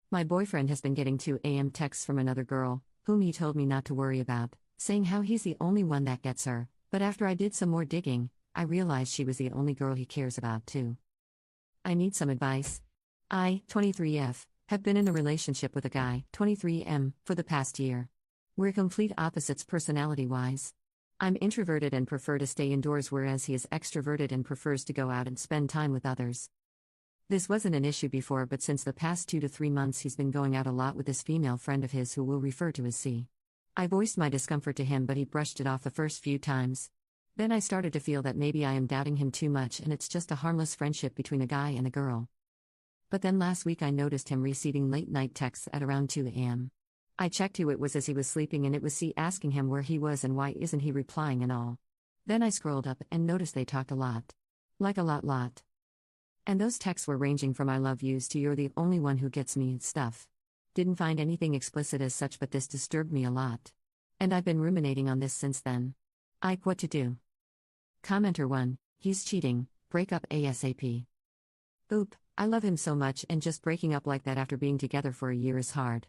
My boyfriend has been getting 2 a.m. texts from another girl, whom he told me not to worry about, saying how he's the only one that gets her, but after I did some more digging, I realized she was the only girl he cares about too. I need some advice. I, 23F, have been in a relationship with a guy, 23M, for the past year. We're complete opposites personality-wise. I'm introverted and prefer to stay indoors, whereas he is extroverted and prefers to go out and spend time with others. This wasn't an issue before, but since the past 2 to 3 months he's been going out a lot with this female friend of his who we'll refer to as C. I voiced my discomfort to him, but he brushed it off the first few times. Then I started to feel that maybe I am doubting him too much and it's just a harmless friendship between a guy and a girl. But then last week I noticed him receiving late-night texts at around 2 a.m. I checked who it was as he was sleeping, and it was C asking him where he was and why isn't he replying and all. Then I scrolled up and noticed they talked a lot. Like a lot. And those texts were ranging from "I love yous" to "you're the only one who gets me" and stuff. Didn't find anything explicit as such, but this disturbed me a lot. And I've been ruminating on this since then. What to do? Commenter 1, he's cheating, break up ASAP. Oop, I love him so much, and just breaking up like that after being together for a year is hard.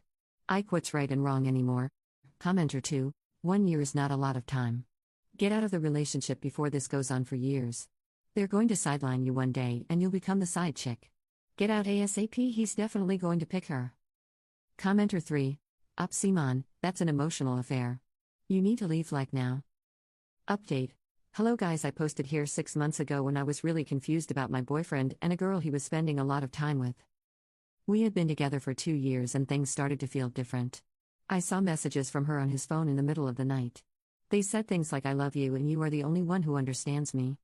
What's right and wrong anymore? Commenter 2, 1 year is not a lot of time. Get out of the relationship before this goes on for years. They're going to sideline you one day and you'll become the side chick. Get out ASAP, he's definitely going to pick her. Commenter 3, Up Simon, that's an emotional affair. You need to leave like now. Update. Hello guys, I posted here 6 months ago when I was really confused about my boyfriend and a girl he was spending a lot of time with. We had been together for 2 years and things started to feel different. I saw messages from her on his phone in the middle of the night. They said things like "I love you" and "you are the only one who understands me."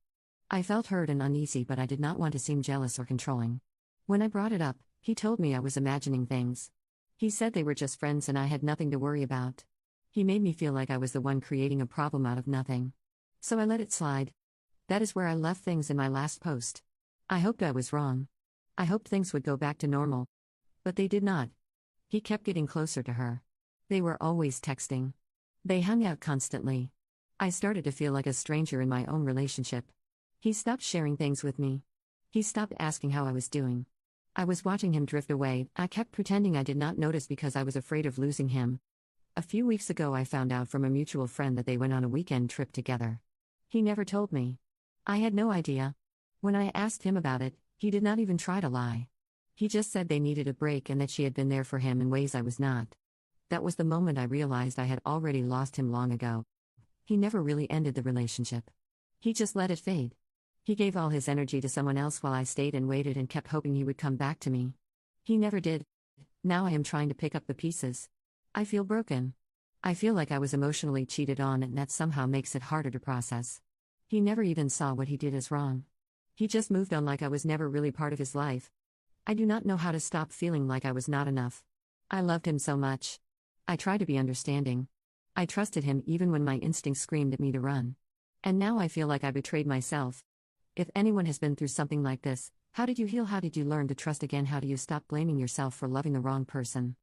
I felt hurt and uneasy, but I did not want to seem jealous or controlling. When I brought it up, he told me I was imagining things. He said they were just friends and I had nothing to worry about. He made me feel like I was the one creating a problem out of nothing. So I let it slide. That is where I left things in my last post. I hoped I was wrong. I hoped things would go back to normal. But they did not. He kept getting closer to her. They were always texting. They hung out constantly. I started to feel like a stranger in my own relationship. He stopped sharing things with me. He stopped asking how I was doing. I was watching him drift away. I kept pretending I did not notice because I was afraid of losing him. A few weeks ago I found out from a mutual friend that they went on a weekend trip together. He never told me. I had no idea. When I asked him about it, he did not even try to lie. He just said they needed a break and that she had been there for him in ways I was not. That was the moment I realized I had already lost him long ago. He never really ended the relationship. He just let it fade. He gave all his energy to someone else while I stayed and waited and kept hoping he would come back to me. He never did. Now I am trying to pick up the pieces. I feel broken. I feel like I was emotionally cheated on, and that somehow makes it harder to process. He never even saw what he did as wrong. He just moved on like I was never really part of his life. I do not know how to stop feeling like I was not enough. I loved him so much. I tried to be understanding. I trusted him even when my instincts screamed at me to run. And now I feel like I betrayed myself. If anyone has been through something like this, how did you heal? How did you learn to trust again? How do you stop blaming yourself for loving the wrong person?